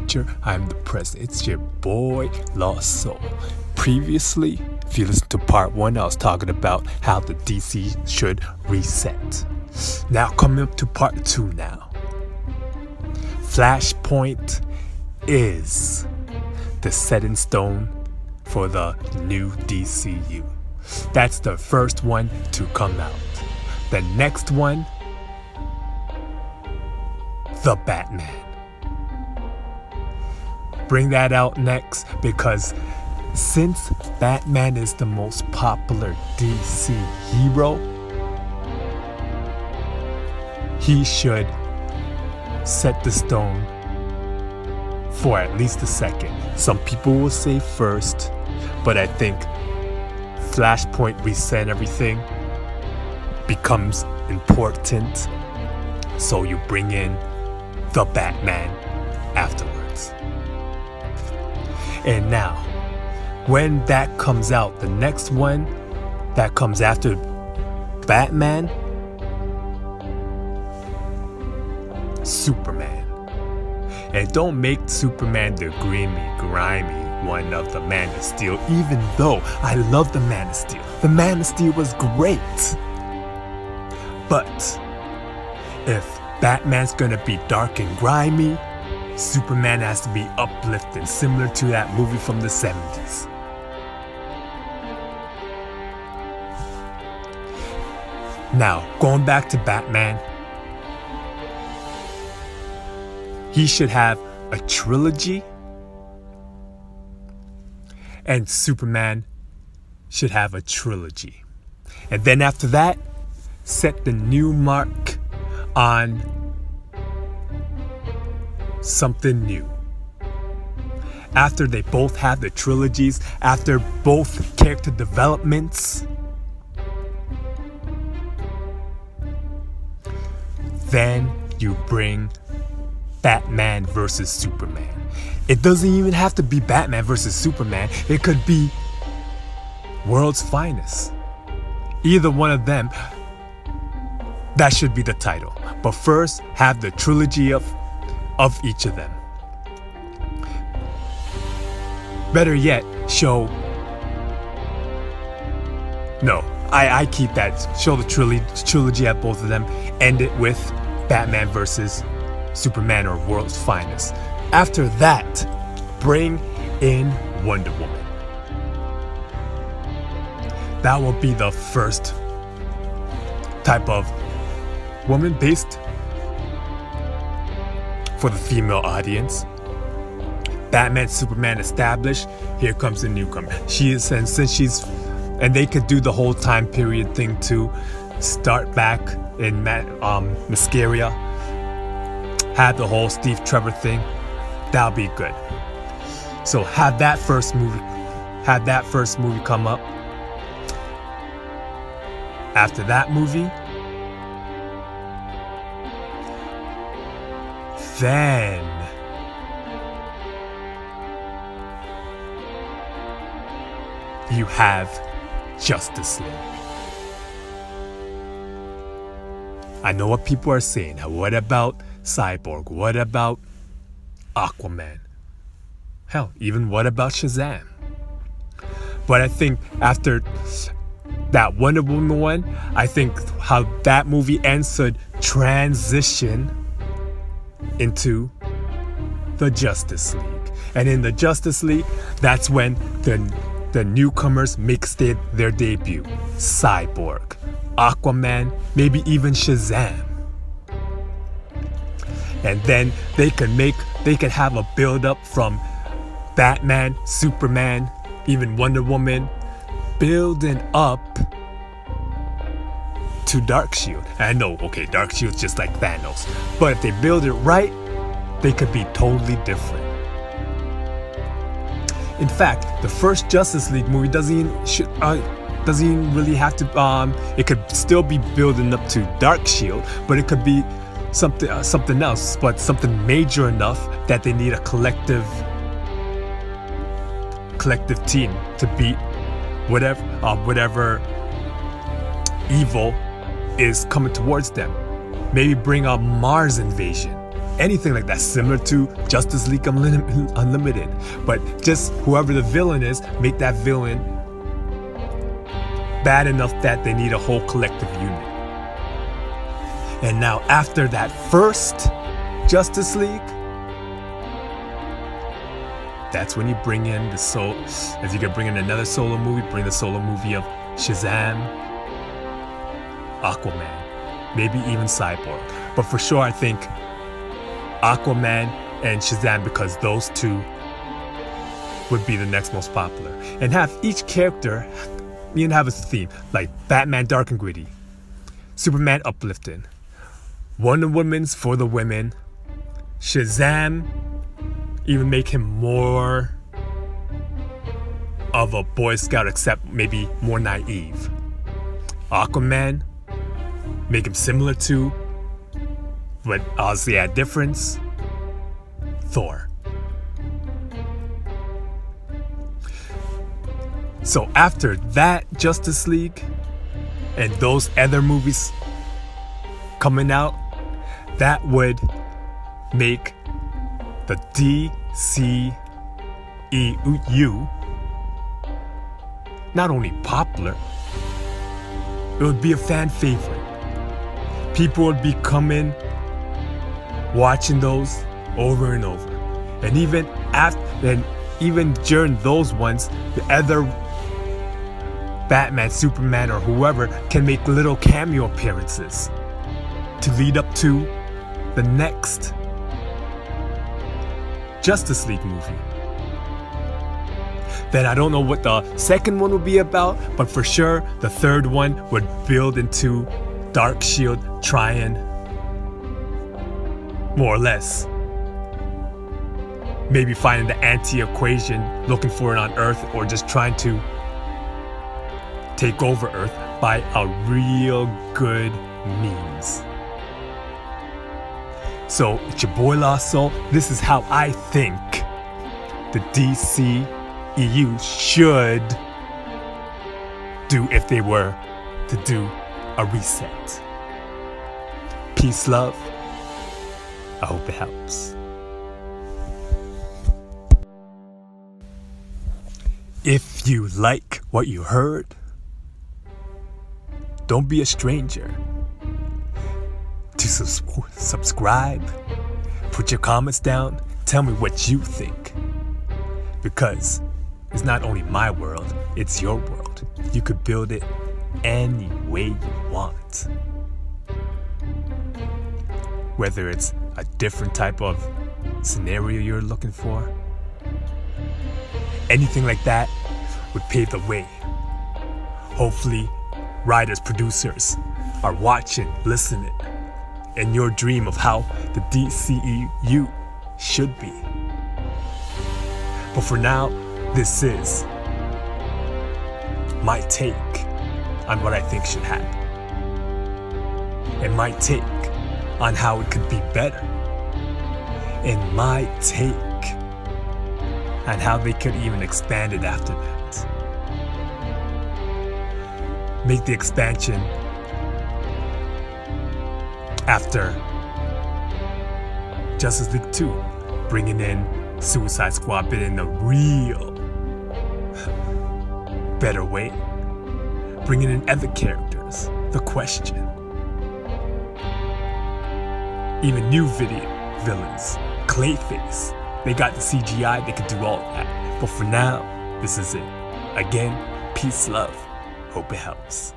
future, I'm the present. It's your boy, Lost Soul. Previously, if you listened to part 1, I was talking about how the DC should reset. Now coming up to part 2 now. Flashpoint is the set in stone for the new DCU. That's the first one to come out. The next one, The Batman. Bring that out next because since Batman is the most popular DC hero, he should set the stone for at least a second. Some people will say first, but I think Flashpoint reset everything becomes important, so you bring in the Batman afterwards. And now, when that comes out, the next one that comes after Batman, Superman. And don't make Superman the grimy one of the Man of Steel, even though I love the Man of Steel. The Man of Steel was great. But if Batman's gonna be dark and grimy, Superman has to be uplifting, similar to that movie from the 70s. Now, going back to Batman, he should have a trilogy, and Superman should have a trilogy. And then after that, set the new mark on something new. After they both have the trilogies, after both character developments, then you bring Batman versus Superman. It doesn't even have to be Batman versus Superman. It could be World's Finest. Either one of them, that should be the title. But first, have the trilogy of each of them. Better yet, show... No, I keep that. Show the trilogy at both of them. End it with Batman versus Superman or World's Finest. After that, bring in Wonder Woman. That will be the first type of woman based for the female audience. Batman, Superman established. Here comes a newcomer. She is, and since she's, and they could do the whole time period thing too. Start back in Mascaria. Have the whole Steve Trevor thing. That'll be good. So have that first movie come up. After that movie, then you have Justice League. I know what people are saying. What about Cyborg? What about Aquaman? Hell, even what about Shazam? But I think after that Wonder Woman one, I think how that movie ends should transition into the Justice League. And in the Justice League, that's when the newcomers make their debut. Cyborg, Aquaman, maybe even Shazam. And then they could have a build-up from Batman, Superman, even Wonder Woman, building up to Darkseid. I know, okay, Darkseid's just like Thanos, but if they build it right, they could be totally different. In fact, the first Justice League movie doesn't even really have to. It could still be building up to Darkseid, but it could be something else, but something major enough that they need a collective team to beat whatever evil is coming towards them. Maybe bring a Mars invasion. anything like that, similar to Justice League Unlimited. But just whoever the villain is, make that villain bad enough that they need a whole collective unit. And now after that first Justice League, that's when you bring in the soul. If you could bring in another solo movie, bring the solo movie of Shazam, Aquaman, maybe even Cyborg. But for sure, I think Aquaman and Shazam, because those two would be the next most popular. And have each character, have a theme, like Batman dark and gritty, Superman uplifting, Wonder Woman's for the women, Shazam, even make him more of a Boy Scout, except maybe more naive. Aquaman, make him similar to, but obviously add difference, Thor. So after that Justice League and those other movies coming out, that would make the DCEU not only popular, it would be a fan favorite. People would be coming, watching those over and over. And even during those ones, the other Batman, Superman, or whoever can make little cameo appearances to lead up to the next Justice League movie. Then I don't know what the second one would be about, but for sure the third one would build into Dark Shield trying, more or less, maybe finding the anti-equation, looking for it on Earth, or just trying to take over Earth by a real good means. So it's your boy Lost Soul. This is how I think the DCEU should do if they were to do a reset. Peace, love. I hope it helps. If you like what you heard, don't be a stranger to subscribe, put your comments down, tell me what you think. Because it's not only my world, it's your world. You could build it any way you want. Whether it's a different type of scenario you're looking for, anything like that would pave the way. Hopefully, writers, producers are watching, listening, and your dream of how the DCEU should be. But for now, this is my take on what I think should happen, and my take on how it could be better, and my take on how they could even expand it after that. Make the expansion after Justice League 2, bringing in Suicide Squad, but in a real better way. Bringing in other characters, The Question, even new villains, Clayface. They got the CGI, they could do all that. But for now, this is it. Again, peace, love. Hope it helps.